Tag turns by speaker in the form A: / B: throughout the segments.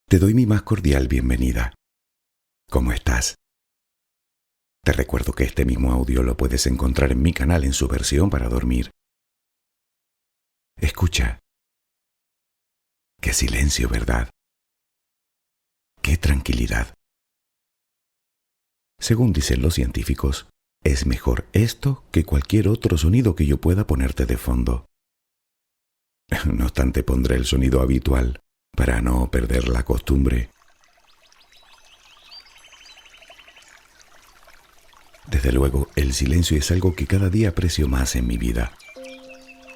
A: Te doy mi más cordial bienvenida. ¿Cómo estás? Te recuerdo que este mismo audio lo puedes encontrar en mi canal en su versión para dormir. Escucha. Qué silencio, ¿verdad? Qué tranquilidad. Según dicen los científicos, es mejor esto que cualquier otro sonido que yo pueda ponerte de fondo. No obstante, pondré el sonido habitual para no perder la costumbre. Desde luego, el silencio es algo que cada día aprecio más en mi vida.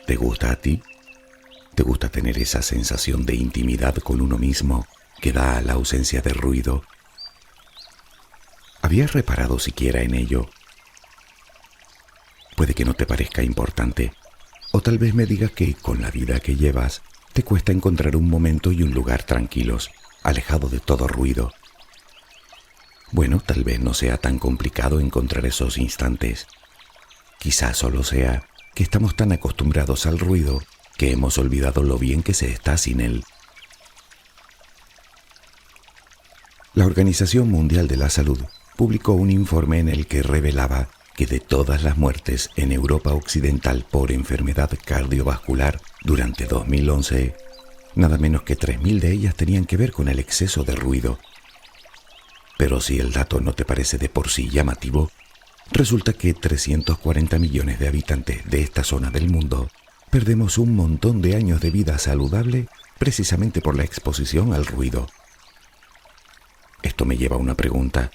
A: ¿Te gusta a ti? ¿Te gusta tener esa sensación de intimidad con uno mismo que da la ausencia de ruido? ¿Habías reparado siquiera en ello? Puede que no te parezca importante, o tal vez me digas que con la vida que llevas te cuesta encontrar un momento y un lugar tranquilos, alejado de todo ruido. Bueno, tal vez no sea tan complicado encontrar esos instantes. Quizás solo sea que estamos tan acostumbrados al ruido que hemos olvidado lo bien que se está sin él. La Organización Mundial de la Salud publicó un informe en el que revelaba que de todas las muertes en Europa Occidental por enfermedad cardiovascular durante 2011, nada menos que 3.000 de ellas tenían que ver con el exceso de ruido. Pero si el dato no te parece de por sí llamativo, resulta que 340 millones de habitantes de esta zona del mundo perdemos un montón de años de vida saludable precisamente por la exposición al ruido. Esto me lleva a una pregunta.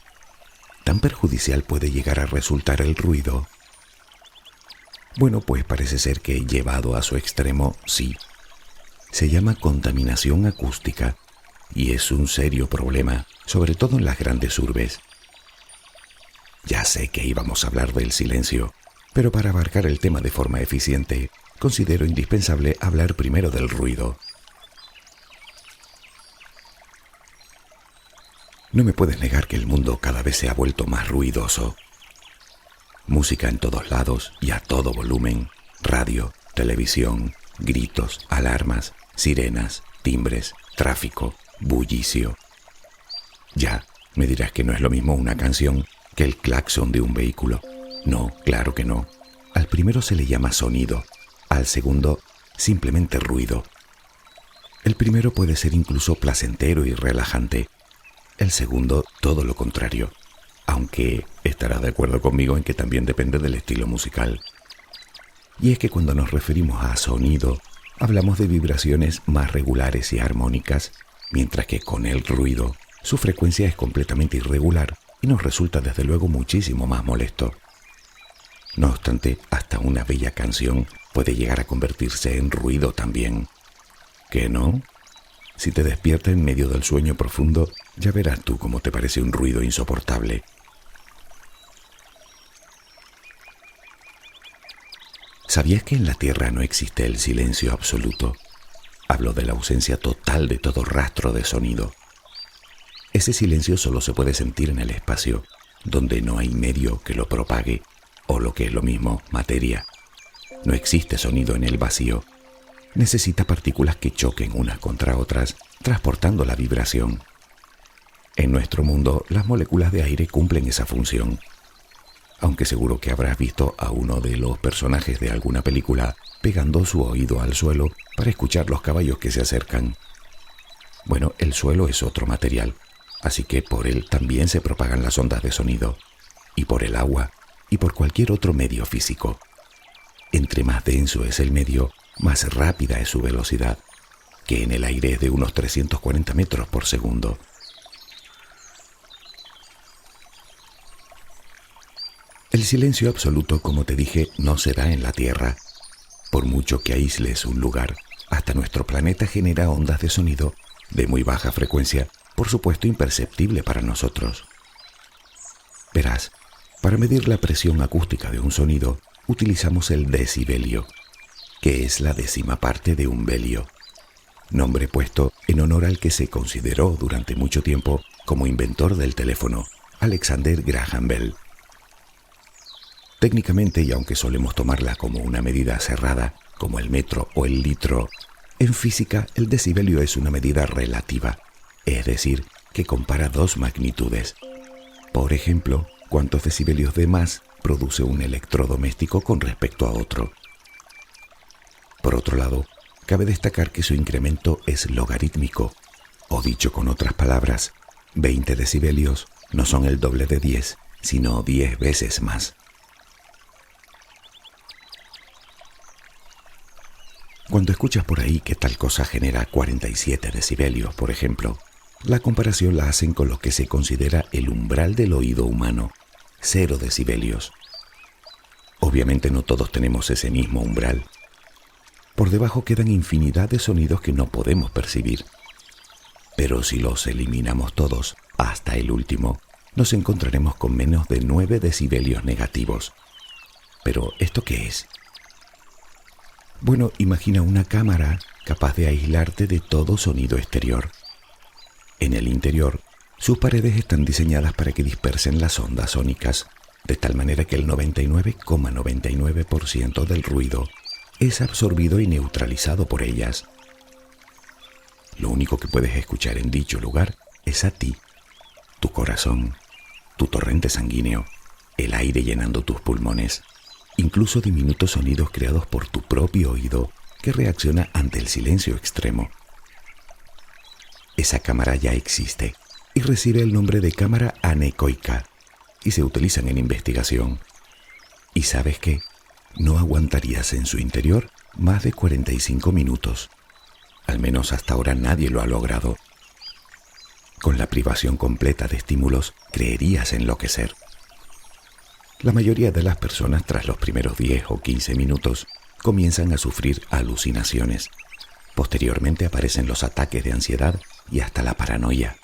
A: ¿Tan perjudicial puede llegar a resultar el ruido? Bueno, pues parece ser que llevado a su extremo, sí. Se llama contaminación acústica y es un serio problema, sobre todo en las grandes urbes. Ya sé que íbamos a hablar del silencio, pero para abarcar el tema de forma eficiente, considero indispensable hablar primero del ruido. No me puedes negar que el mundo cada vez se ha vuelto más ruidoso. Música en todos lados y a todo volumen, radio, televisión, gritos, alarmas, sirenas, timbres, tráfico, bullicio. Ya, me dirás que no es lo mismo una canción que el claxon de un vehículo. No, claro que no. Al primero se le llama sonido, al segundo simplemente ruido. El primero puede ser incluso placentero y relajante. El segundo, todo lo contrario, aunque estarás de acuerdo conmigo en que también depende del estilo musical. Y es que cuando nos referimos a sonido, hablamos de vibraciones más regulares y armónicas, mientras que con el ruido, su frecuencia es completamente irregular y nos resulta desde luego muchísimo más molesto. No obstante, hasta una bella canción puede llegar a convertirse en ruido también. ¿Qué no? Si te despiertas en medio del sueño profundo, ya verás tú cómo te parece un ruido insoportable. ¿Sabías que en la Tierra no existe el silencio absoluto? Hablo de la ausencia total de todo rastro de sonido. Ese silencio solo se puede sentir en el espacio, donde no hay medio que lo propague, o lo que es lo mismo, materia. No existe sonido en el vacío. Necesita partículas que choquen unas contra otras, transportando la vibración. En nuestro mundo, las moléculas de aire cumplen esa función. Aunque seguro que habrás visto a uno de los personajes de alguna película pegando su oído al suelo para escuchar los caballos que se acercan. Bueno, el suelo es otro material, así que por él también se propagan las ondas de sonido, y por el agua, y por cualquier otro medio físico. Entre más denso es el medio, más rápida es su velocidad, que en el aire es de unos 340 metros por segundo. El silencio absoluto, como te dije, no se da en la Tierra. Por mucho que aísles un lugar, hasta nuestro planeta genera ondas de sonido de muy baja frecuencia, por supuesto imperceptible para nosotros. Verás, para medir la presión acústica de un sonido, utilizamos el decibelio, que es la 10ª parte de un belio, nombre puesto en honor al que se consideró durante mucho tiempo como inventor del teléfono, Alexander Graham Bell. Técnicamente, y aunque solemos tomarla como una medida cerrada, como el metro o el litro, en física el decibelio es una medida relativa, es decir, que compara dos magnitudes. Por ejemplo, cuántos decibelios de más produce un electrodoméstico con respecto a otro. Por otro lado, cabe destacar que su incremento es logarítmico, o dicho con otras palabras, 20 decibelios no son el doble de 10, sino 10 veces más. Cuando escuchas por ahí que tal cosa genera 47 decibelios, por ejemplo, la comparación la hacen con lo que se considera el umbral del oído humano, 0 decibelios. Obviamente no todos tenemos ese mismo umbral. Por debajo quedan infinidad de sonidos que no podemos percibir. Pero si los eliminamos todos, hasta el último, nos encontraremos con menos de 9 decibelios negativos. ¿Pero esto qué es? Bueno, imagina una cámara capaz de aislarte de todo sonido exterior. En el interior, sus paredes están diseñadas para que dispersen las ondas sónicas, de tal manera que el 99,99% del ruido es absorbido y neutralizado por ellas. Lo único que puedes escuchar en dicho lugar es a ti, tu corazón, tu torrente sanguíneo, el aire llenando tus pulmones, incluso diminutos sonidos creados por tu propio oído que reacciona ante el silencio extremo. Esa cámara ya existe y recibe el nombre de cámara anecoica y se utilizan en investigación. ¿Y sabes qué? No aguantarías en su interior más de 45 minutos. Al menos hasta ahora nadie lo ha logrado. Con la privación completa de estímulos, creerías enloquecer. La mayoría de las personas tras los primeros 10 o 15 minutos comienzan a sufrir alucinaciones. Posteriormente aparecen los ataques de ansiedad y hasta la paranoia.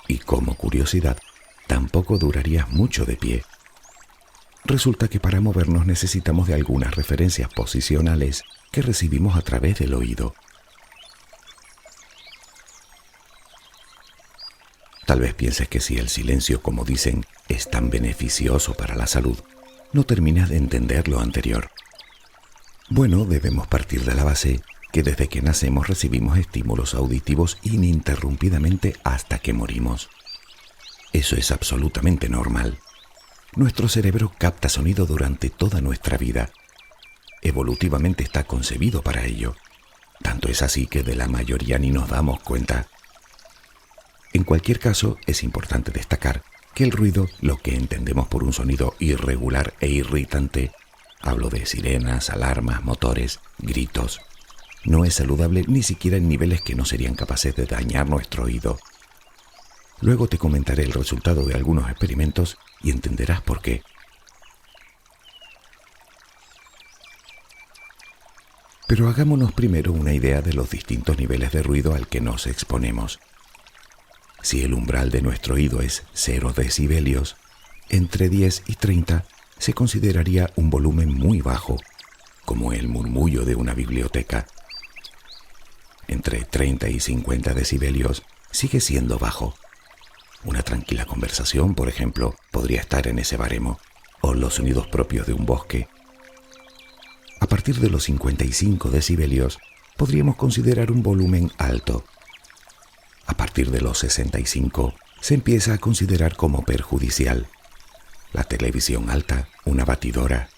A: Y como curiosidad, tampoco durarías mucho de pie. Resulta que para movernos necesitamos de algunas referencias posicionales que recibimos a través del oído. Tal vez pienses que si el silencio, como dicen, es tan beneficioso para la salud, no terminas de entender lo anterior. Bueno, debemos partir de la base que desde que nacemos recibimos estímulos auditivos ininterrumpidamente hasta que morimos. Eso es absolutamente normal. Nuestro cerebro capta sonido durante toda nuestra vida. Evolutivamente está concebido para ello. Tanto es así que de la mayoría ni nos damos cuenta. En cualquier caso, es importante destacar que el ruido, lo que entendemos por un sonido irregular e irritante, hablo de sirenas, alarmas, motores, gritos, no es saludable ni siquiera en niveles que no serían capaces de dañar nuestro oído. Luego te comentaré el resultado de algunos experimentos y entenderás por qué. Pero hagámonos primero una idea de los distintos niveles de ruido al que nos exponemos. Si el umbral de nuestro oído es 0 decibelios, entre 10 y 30 se consideraría un volumen muy bajo, como el murmullo de una biblioteca. Entre 30 y 50 decibelios sigue siendo bajo. Una tranquila conversación, por ejemplo, podría estar en ese baremo, o los sonidos propios de un bosque. A partir de los 55 decibelios podríamos considerar un volumen alto. A partir de los 65 se empieza a considerar como perjudicial. La televisión alta, una batidora.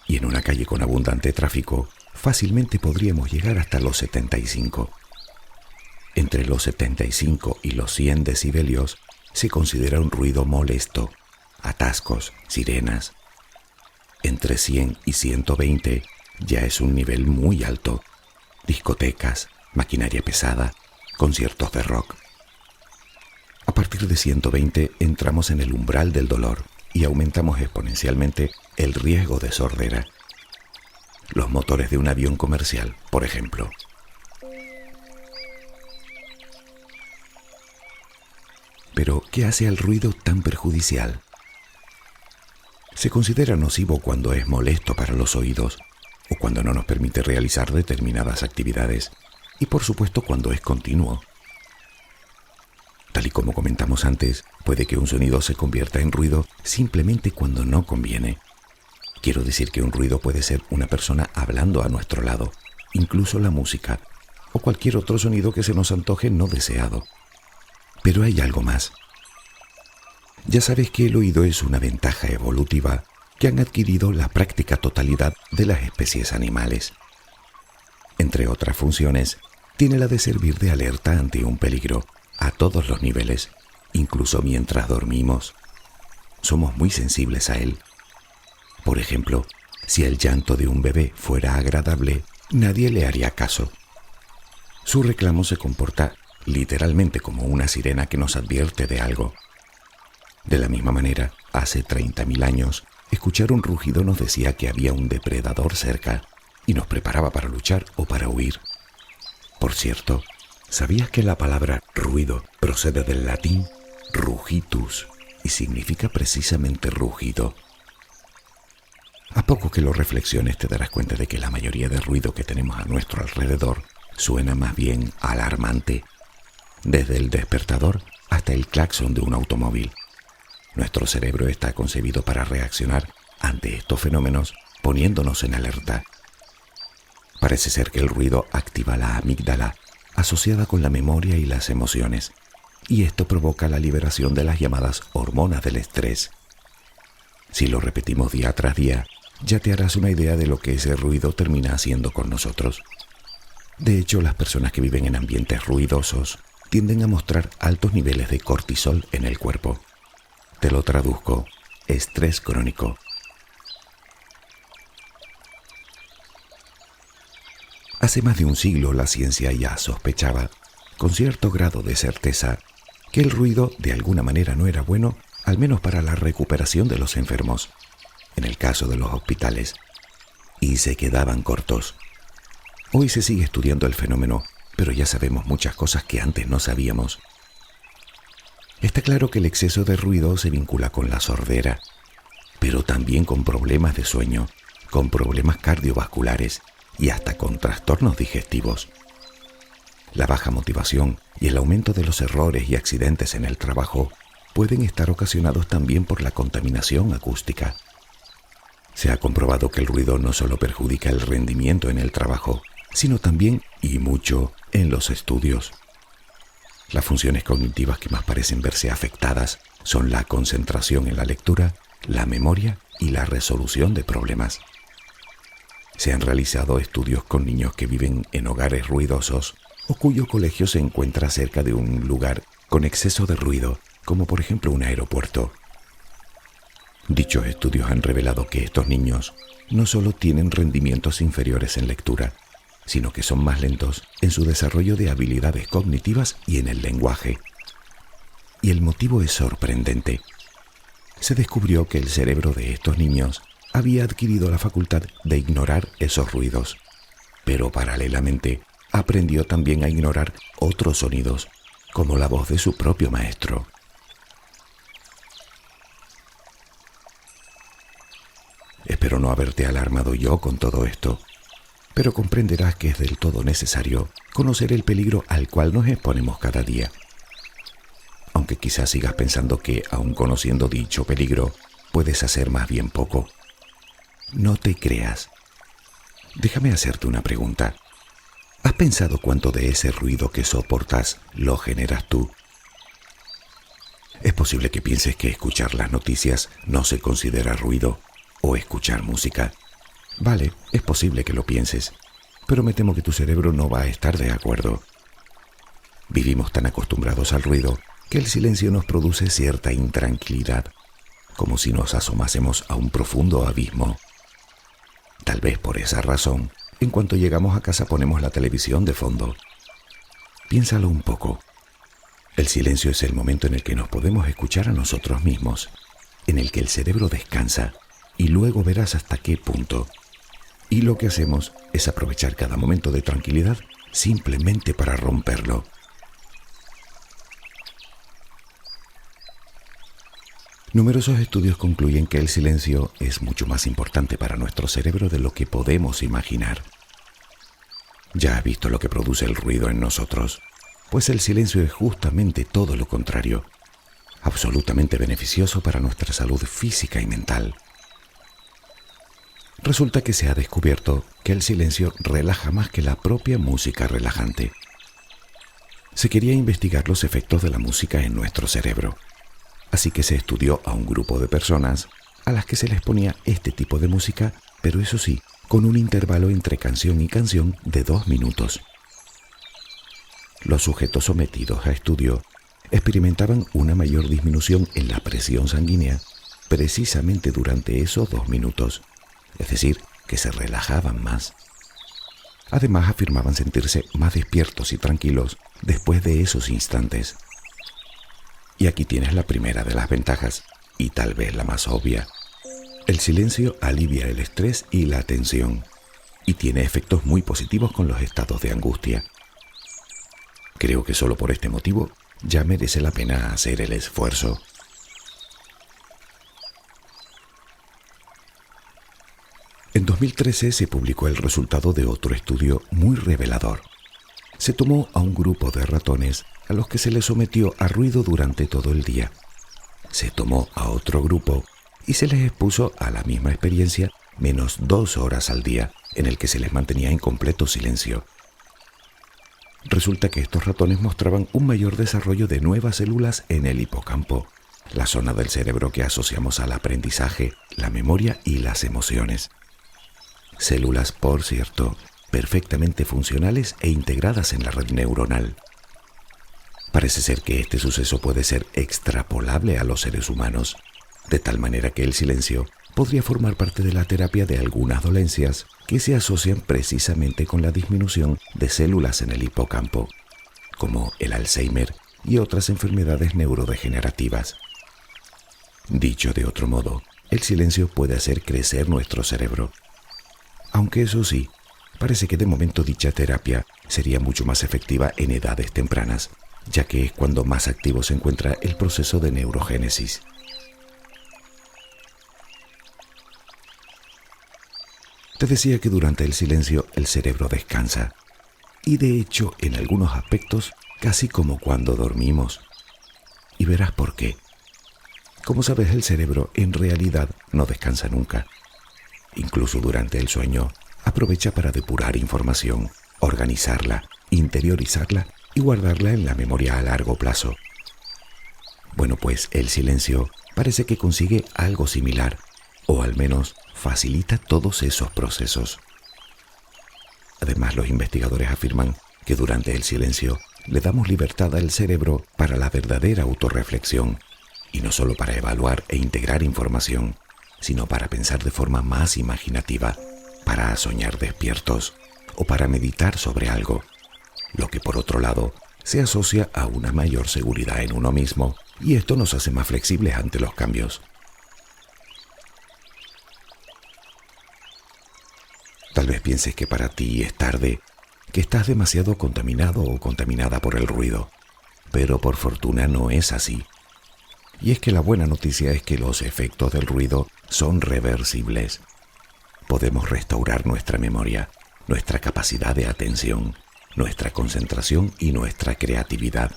A: Y en una calle con abundante tráfico, fácilmente podríamos llegar hasta los 75. Entre los 75 y los 100 decibelios se considera un ruido molesto, atascos, sirenas. Entre 100 y 120 ya es un nivel muy alto. Discotecas, maquinaria pesada, conciertos de rock. A partir de 120 entramos en el umbral del dolor y aumentamos exponencialmente el riesgo de sordera. Los motores de un avión comercial, por ejemplo. Pero, ¿qué hace al ruido tan perjudicial? Se considera nocivo cuando es molesto para los oídos o cuando no nos permite realizar determinadas actividades y, por supuesto, cuando es continuo. Tal y como comentamos antes, puede que un sonido se convierta en ruido simplemente cuando no conviene. Quiero decir que un ruido puede ser una persona hablando a nuestro lado, incluso la música, o cualquier otro sonido que se nos antoje no deseado. Pero hay algo más. Ya sabes que el oído es una ventaja evolutiva que han adquirido la práctica totalidad de las especies animales. Entre otras funciones, tiene la de servir de alerta ante un peligro a todos los niveles, incluso mientras dormimos. Somos muy sensibles a él. Por ejemplo, si el llanto de un bebé fuera agradable, nadie le haría caso. Su reclamo se comporta literalmente como una sirena que nos advierte de algo. De la misma manera, hace 30.000 años, escuchar un rugido nos decía que había un depredador cerca y nos preparaba para luchar o para huir. Por cierto, ¿sabías que la palabra ruido procede del latín rugitus y significa precisamente rugido? A poco que lo reflexiones te darás cuenta de que la mayoría de ruido que tenemos a nuestro alrededor suena más bien alarmante, desde el despertador hasta el claxon de un automóvil. Nuestro cerebro está concebido para reaccionar ante estos fenómenos poniéndonos en alerta. Parece ser que el ruido activa la amígdala, asociada con la memoria y las emociones, y esto provoca la liberación de las llamadas hormonas del estrés. Si lo repetimos día tras día, ya te harás una idea de lo que ese ruido termina haciendo con nosotros. De hecho, las personas que viven en ambientes ruidosos tienden a mostrar altos niveles de cortisol en el cuerpo. Te lo traduzco: estrés crónico. Hace más de un siglo la ciencia ya sospechaba, con cierto grado de certeza, que el ruido de alguna manera no era bueno, al menos para la recuperación de los enfermos, en el caso de los hospitales, y se quedaban cortos. Hoy se sigue estudiando el fenómeno, pero ya sabemos muchas cosas que antes no sabíamos. Está claro que el exceso de ruido se vincula con la sordera, pero también con problemas de sueño, con problemas cardiovasculares y hasta con trastornos digestivos. La baja motivación y el aumento de los errores y accidentes en el trabajo pueden estar ocasionados también por la contaminación acústica. Se ha comprobado que el ruido no solo perjudica el rendimiento en el trabajo, sino también, y mucho, en los estudios. Las funciones cognitivas que más parecen verse afectadas son la concentración en la lectura, la memoria y la resolución de problemas. Se han realizado estudios con niños que viven en hogares ruidosos o cuyo colegio se encuentra cerca de un lugar con exceso de ruido, como por ejemplo un aeropuerto. Dichos estudios han revelado que estos niños no solo tienen rendimientos inferiores en lectura, sino que son más lentos en su desarrollo de habilidades cognitivas y en el lenguaje. Y el motivo es sorprendente. Se descubrió que el cerebro de estos niños había adquirido la facultad de ignorar esos ruidos, pero paralelamente aprendió también a ignorar otros sonidos, como la voz de su propio maestro. Espero no haberte alarmado yo con todo esto, pero comprenderás que es del todo necesario conocer el peligro al cual nos exponemos cada día. Aunque quizás sigas pensando que, aun conociendo dicho peligro, puedes hacer más bien poco. No te creas. Déjame hacerte una pregunta. ¿Has pensado cuánto de ese ruido que soportas lo generas tú? Es posible que pienses que escuchar las noticias no se considera ruido, o escuchar música. Vale, es posible que lo pienses, pero me temo que tu cerebro no va a estar de acuerdo. Vivimos tan acostumbrados al ruido que el silencio nos produce cierta intranquilidad, como si nos asomásemos a un profundo abismo. Tal vez por esa razón, en cuanto llegamos a casa ponemos la televisión de fondo. Piénsalo un poco. El silencio es el momento en el que nos podemos escuchar a nosotros mismos, en el que el cerebro descansa, y luego verás hasta qué punto. Y lo que hacemos es aprovechar cada momento de tranquilidad simplemente para romperlo. Numerosos estudios concluyen que el silencio es mucho más importante para nuestro cerebro de lo que podemos imaginar. Ya has visto lo que produce el ruido en nosotros, pues el silencio es justamente todo lo contrario, absolutamente beneficioso para nuestra salud física y mental. Resulta que se ha descubierto que el silencio relaja más que la propia música relajante. Se quería investigar los efectos de la música en nuestro cerebro, así que se estudió a un grupo de personas a las que se les ponía este tipo de música, pero eso sí, con un intervalo entre canción y canción de 2 minutos. Los sujetos sometidos a estudio experimentaban una mayor disminución en la presión sanguínea precisamente durante esos 2 minutos, es decir, que se relajaban más. Además, afirmaban sentirse más despiertos y tranquilos después de esos instantes. Y aquí tienes la primera de las ventajas, y tal vez la más obvia. El silencio alivia el estrés y la tensión, y tiene efectos muy positivos con los estados de angustia. Creo que solo por este motivo ya merece la pena hacer el esfuerzo. En 2013 se publicó el resultado de otro estudio muy revelador. Se tomó a un grupo de ratones a los que se les sometió a ruido durante todo el día. Se tomó a otro grupo y se les expuso a la misma experiencia menos 2 horas al día, en el que se les mantenía en completo silencio. Resulta que estos ratones mostraban un mayor desarrollo de nuevas células en el hipocampo, la zona del cerebro que asociamos al aprendizaje, la memoria y las emociones. Células, por cierto, perfectamente funcionales e integradas en la red neuronal. Parece ser que este suceso puede ser extrapolable a los seres humanos, de tal manera que el silencio podría formar parte de la terapia de algunas dolencias que se asocian precisamente con la disminución de células en el hipocampo, como el Alzheimer y otras enfermedades neurodegenerativas. Dicho de otro modo, el silencio puede hacer crecer nuestro cerebro. Aunque eso sí, parece que de momento dicha terapia sería mucho más efectiva en edades tempranas, ya que es cuando más activo se encuentra el proceso de neurogénesis. Te decía que durante el silencio el cerebro descansa, y de hecho en algunos aspectos casi como cuando dormimos. Y verás por qué. Como sabes, el cerebro en realidad no descansa nunca. Incluso durante el sueño, aprovecha para depurar información, organizarla, interiorizarla y guardarla en la memoria a largo plazo. Bueno, pues el silencio parece que consigue algo similar, o al menos facilita todos esos procesos. Además, los investigadores afirman que durante el silencio le damos libertad al cerebro para la verdadera autorreflexión, y no solo para evaluar e integrar información, sino para pensar de forma más imaginativa, para soñar despiertos o para meditar sobre algo, lo que por otro lado se asocia a una mayor seguridad en uno mismo, y esto nos hace más flexibles ante los cambios. Tal vez pienses que para ti es tarde, que estás demasiado contaminado o contaminada por el ruido, pero por fortuna no es así. Y es que la buena noticia es que los efectos del ruido son reversibles. Podemos restaurar nuestra memoria, nuestra capacidad de atención, nuestra concentración y nuestra creatividad.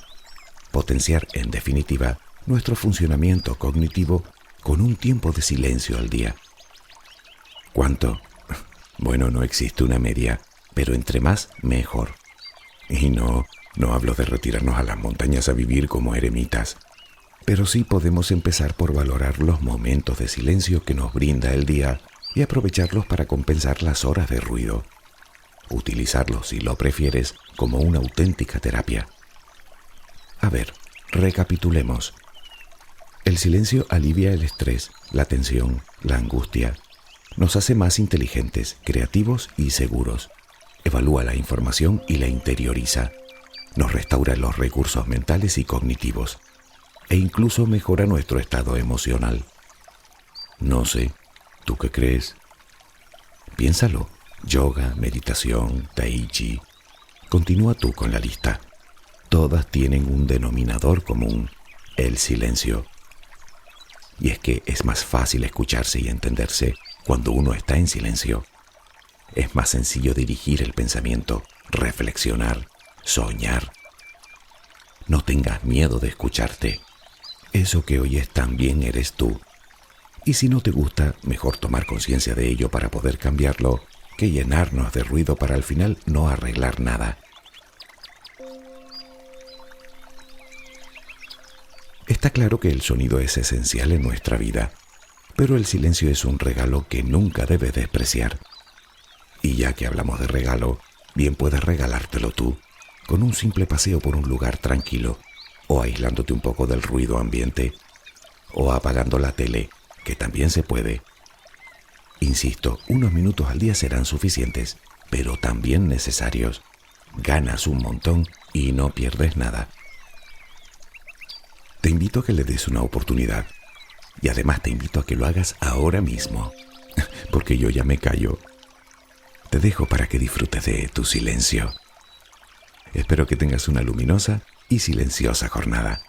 A: Potenciar, en definitiva, nuestro funcionamiento cognitivo con un tiempo de silencio al día. ¿Cuánto? Bueno, no existe una media, pero entre más, mejor. Y no hablo de retirarnos a las montañas a vivir como eremitas. Pero sí podemos empezar por valorar los momentos de silencio que nos brinda el día y aprovecharlos para compensar las horas de ruido. Utilizarlos, si lo prefieres, como una auténtica terapia. A ver, recapitulemos. El silencio alivia el estrés, la tensión, la angustia. Nos hace más inteligentes, creativos y seguros. Evalúa la información y la interioriza. Nos restaura los recursos mentales y cognitivos. E incluso mejora nuestro estado emocional. No sé, ¿tú qué crees? Piénsalo. Yoga, meditación, tai chi. Continúa tú con la lista. Todas tienen un denominador común, el silencio. Y es que es más fácil escucharse y entenderse cuando uno está en silencio. Es más sencillo dirigir el pensamiento, reflexionar, soñar. No tengas miedo de escucharte. Eso que oyes también eres tú. Y si no te gusta, mejor tomar conciencia de ello para poder cambiarlo, que llenarnos de ruido para al final no arreglar nada. Está claro que el sonido es esencial en nuestra vida, pero el silencio es un regalo que nunca debes despreciar. Y ya que hablamos de regalo, bien puedes regalártelo tú, con un simple paseo por un lugar tranquilo, o aislándote un poco del ruido ambiente, o apagando la tele, que también se puede. Insisto, unos minutos al día serán suficientes, pero también necesarios. Ganas un montón y no pierdes nada. Te invito a que le des una oportunidad. Y además te invito a que lo hagas ahora mismo, porque yo ya me callo. Te dejo para que disfrutes de tu silencio. Espero que tengas una luminosa y silenciosa jornada.